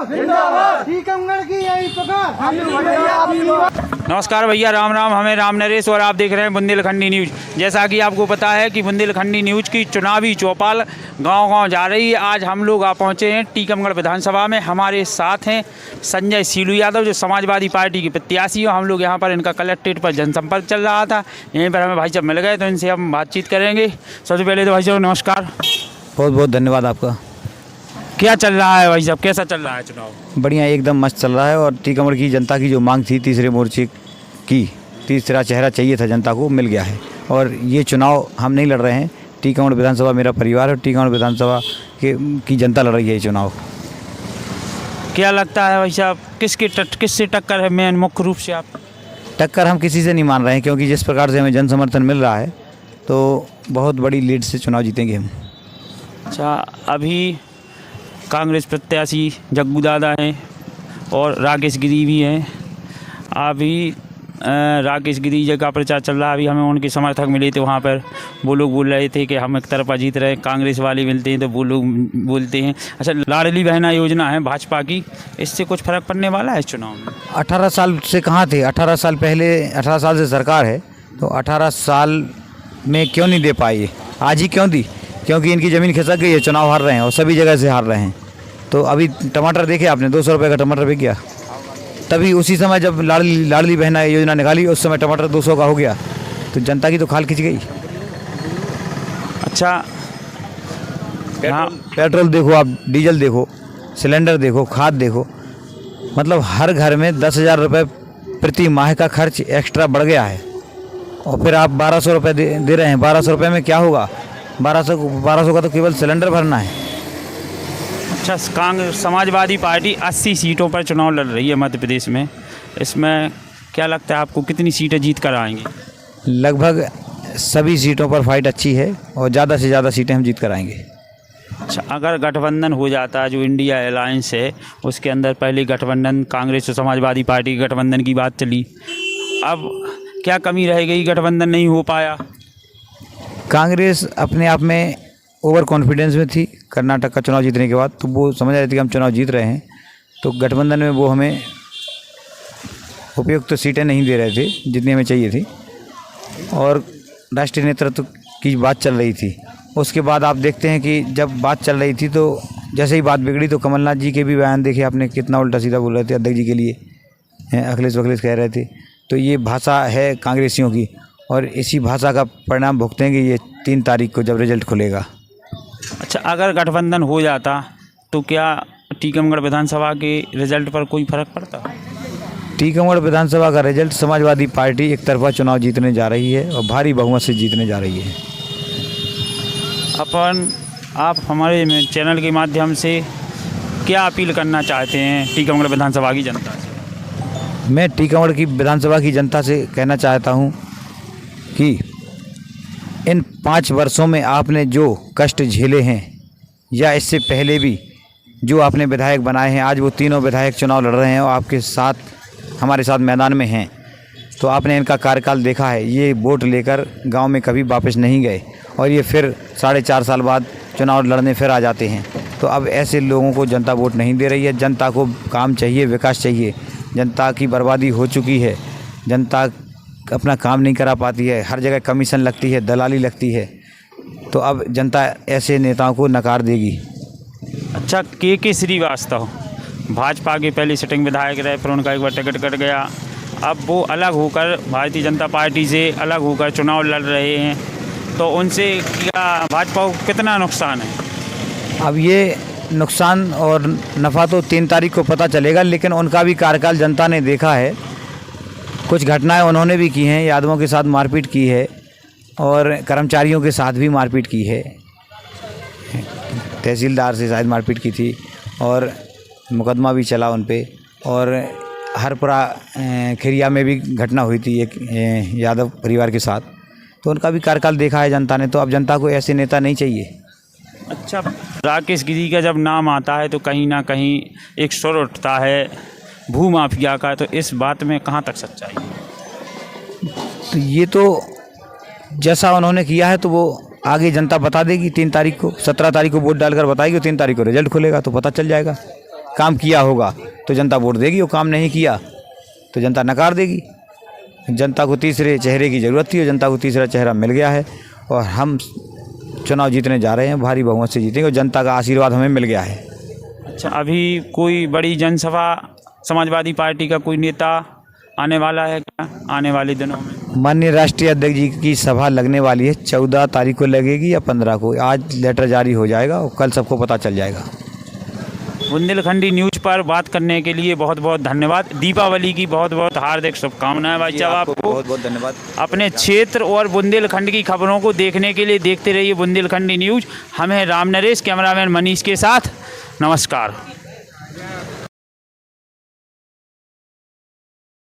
टीकमगढ़ की यही पुकार। नमस्कार भैया, राम राम। हमें राम नरेश और आप देख रहे हैं बुंदेलखंडी न्यूज़। जैसा कि आपको पता है कि बुंदेलखंडी न्यूज़ की चुनावी चौपाल गांव-गांव जा रही है। आज हम लोग आ पहुंचे हैं टीकमगढ़ विधानसभा में। हमारे साथ हैं संजय सीलू यादव, जो समाजवादी पार्टी के प्रत्याशी हो। हम लोग यहाँ पर इनका कलेक्ट्रेट पर जनसंपर्क चल रहा था, यहीं पर हमें भाई साहब मिल गए, तो इनसे हम बातचीत करेंगे। सबसे पहले तो भाई साहब नमस्कार। बहुत बहुत धन्यवाद आपका। क्या चल रहा है भाई साहब, कैसा चल रहा है चुनाव? बढ़िया, एकदम मस्त चल रहा है। और टीकमगढ़ की जनता की जो मांग थी तीसरे मोर्चे की, तीसरा चेहरा चाहिए था जनता को, मिल गया है। और ये चुनाव हम नहीं लड़ रहे हैं, टीकमगढ़ विधानसभा मेरा परिवार है। टीकमगढ़ विधानसभा की जनता लड़ रही है ये चुनाव। क्या लगता है भाई साहब, किससे टक्कर है मेन मुख्य रूप से? आप टक्कर हम किसी से नहीं मान रहे हैं, क्योंकि जिस प्रकार से हमें जन समर्थन मिल रहा है तो बहुत बड़ी लीड से चुनाव जीतेंगे हम। अच्छा, अभी कांग्रेस प्रत्याशी जग्गू दादा हैं और राकेश गिरी भी हैं। अभी राकेश गिरी जी का प्रचार चल रहा है। अभी हमें उनके समर्थक मिले थे वहाँ पर, वो लोग बोल रहे थे कि हम एक तरफा जीत रहे हैं। कांग्रेस वाले मिलते हैं तो वो लोग बोलते हैं। अच्छा, लाडली बहना योजना है भाजपा की, इससे कुछ फर्क पड़ने वाला है इस चुनाव में? 18 साल से कहाँ थे? 18 साल पहले, 18 साल से सरकार है, तो 18 साल में क्यों नहीं दे पाई? आज ही क्यों दी? क्योंकि इनकी ज़मीन खिसक गई है, चुनाव हार रहे हैं और सभी जगह से हार रहे हैं। तो अभी टमाटर देखे आपने, 200 रुपये का टमाटर बिक गया। तभी उसी समय जब लाडली बहना योजना निकाली, उस समय टमाटर 200 का हो गया, तो जनता की तो खाल खिंच गई। अच्छा, पेट्रोल देखो आप, डीजल देखो, सिलेंडर देखो, खाद देखो, मतलब हर घर में 10,000 रुपये प्रति माह का खर्च एक्स्ट्रा बढ़ गया है। और फिर आप 1200 रुपये दे रहे हैं। 1200 रुपये में क्या होगा? 1200 का तो केवल सिलेंडर भरना है। अच्छा, कांग्रेस समाजवादी पार्टी 80 सीटों पर चुनाव लड़ रही है मध्य प्रदेश में। इसमें क्या लगता है आपको, कितनी सीटें जीत कर आएंगी? लगभग सभी सीटों पर फाइट अच्छी है और ज़्यादा से ज़्यादा सीटें हम जीत कर आएंगे। अच्छा, अगर गठबंधन हो जाता है, जो इंडिया अलायंस है उसके अंदर पहले गठबंधन कांग्रेस और समाजवादी पार्टी के गठबंधन की बात चली, अब क्या कमी रह गई, गठबंधन नहीं हो पाया? कांग्रेस अपने आप में ओवर कॉन्फिडेंस में थी कर्नाटक का चुनाव जीतने के बाद, तो वो समझ रहे थे कि हम चुनाव जीत रहे हैं, तो गठबंधन में वो हमें उपयुक्त सीटें नहीं दे रहे थे जितनी हमें चाहिए थी। और राष्ट्रीय नेतृत्व की बात चल रही थी। उसके बाद आप देखते हैं कि जब बात चल रही थी तो जैसे ही बात बिगड़ी तो कमलनाथ जी के भी बयान देखे आपने, कितना उल्टा सीधा बोल रहे थे अध्यक्ष जी के लिए, अखिलेश वखिलेश कह रहे थे। तो ये भाषा है कांग्रेसियों की, और इसी भाषा का परिणाम भुगतेंगे ये 3 तारीख को जब रिजल्ट खुलेगा। अच्छा, अगर गठबंधन हो जाता तो क्या टीकमगढ़ विधानसभा के रिजल्ट पर कोई फर्क पड़ता? टीकमगढ़ विधानसभा का रिजल्ट, समाजवादी पार्टी एक तरफा चुनाव जीतने जा रही है और भारी बहुमत से जीतने जा रही है। आप हमारे चैनल के माध्यम से क्या अपील करना चाहते हैं टीकमगढ़ विधानसभा की जनता से? मैं टीकमगढ़ की विधानसभा की जनता से कहना चाहता हूँ कि इन 5 वर्षों में आपने जो कष्ट झेले हैं, या इससे पहले भी जो आपने विधायक बनाए हैं, आज वो तीनों विधायक चुनाव लड़ रहे हैं और आपके साथ, हमारे साथ मैदान में हैं, तो आपने इनका कार्यकाल देखा है। ये वोट लेकर गांव में कभी वापस नहीं गए और ये फिर 4.5 साल बाद चुनाव लड़ने फिर आ जाते हैं। तो अब ऐसे लोगों को जनता वोट नहीं दे रही है। जनता को काम चाहिए, विकास चाहिए। जनता की बर्बादी हो चुकी है, जनता अपना काम नहीं करा पाती है, हर जगह कमीशन लगती है, दलाली लगती है। तो अब जनता ऐसे नेताओं को नकार देगी। अच्छा, के श्रीवास्तव भाजपा के पहले सिटिंग विधायक रहे, फिर उनका एक बार टिकट कट गया, अब वो अलग होकर भारतीय जनता पार्टी से अलग होकर चुनाव लड़ रहे हैं, तो उनसे क्या भाजपा को कितना नुकसान है? अब ये नुकसान और नफ़ा तो 3 तारीख को पता चलेगा, लेकिन उनका भी कार्यकाल जनता ने देखा है। कुछ घटनाएं उन्होंने भी की हैं, यादवों के साथ मारपीट की है और कर्मचारियों के साथ भी मारपीट की है। तहसीलदार से शायद मारपीट की थी और मुकदमा भी चला उन पे। और हरपुरा खिरिया में भी घटना हुई थी एक यादव परिवार के साथ, तो उनका भी कार्यकाल देखा है जनता ने। तो अब जनता को ऐसे नेता नहीं चाहिए। अच्छा, राकेश गिरी का जब नाम आता है तो कहीं ना कहीं एक सुर उठता है भूमाफिया का, तो इस बात में कहाँ तक सच्चाई है? तो ये तो जैसा उन्होंने किया है तो वो आगे जनता बता देगी 3 तारीख को, 17 तारीख को वोट डालकर बताएगी, 3 तारीख को रिजल्ट खुलेगा तो पता चल जाएगा काम किया होगा तो जनता वोट देगी, वो काम नहीं किया तो जनता नकार देगी। जनता को तीसरे चेहरे की ज़रूरत थी और जनता को तीसरा चेहरा मिल गया है और हम चुनाव जीतने जा रहे हैं, भारी बहुमत से जीतेंगे और जनता का आशीर्वाद हमें मिल गया है। अच्छा, अभी कोई बड़ी जनसभा समाजवादी पार्टी का कोई नेता आने वाला है क्या आने वाले दिनों में? माननीय राष्ट्रीय अध्यक्ष जी की सभा लगने वाली है, 14 तारीख को लगेगी या 15 को। आज लेटर जारी हो जाएगा और कल सबको पता चल जाएगा। बुंदेलखंडी न्यूज़ पर बात करने के लिए बहुत बहुत धन्यवाद। दीपावली की बहुत बहुत हार्दिक शुभकामनाएं भाई साहब आपको। बहुत बहुत धन्यवाद। अपने क्षेत्र और बुंदेलखंड की खबरों को देखने के लिए देखते रहिए बुंदेलखंडी न्यूज़। हम हैं राम नरेश, कैमरामैन मनीष के साथ। नमस्कार।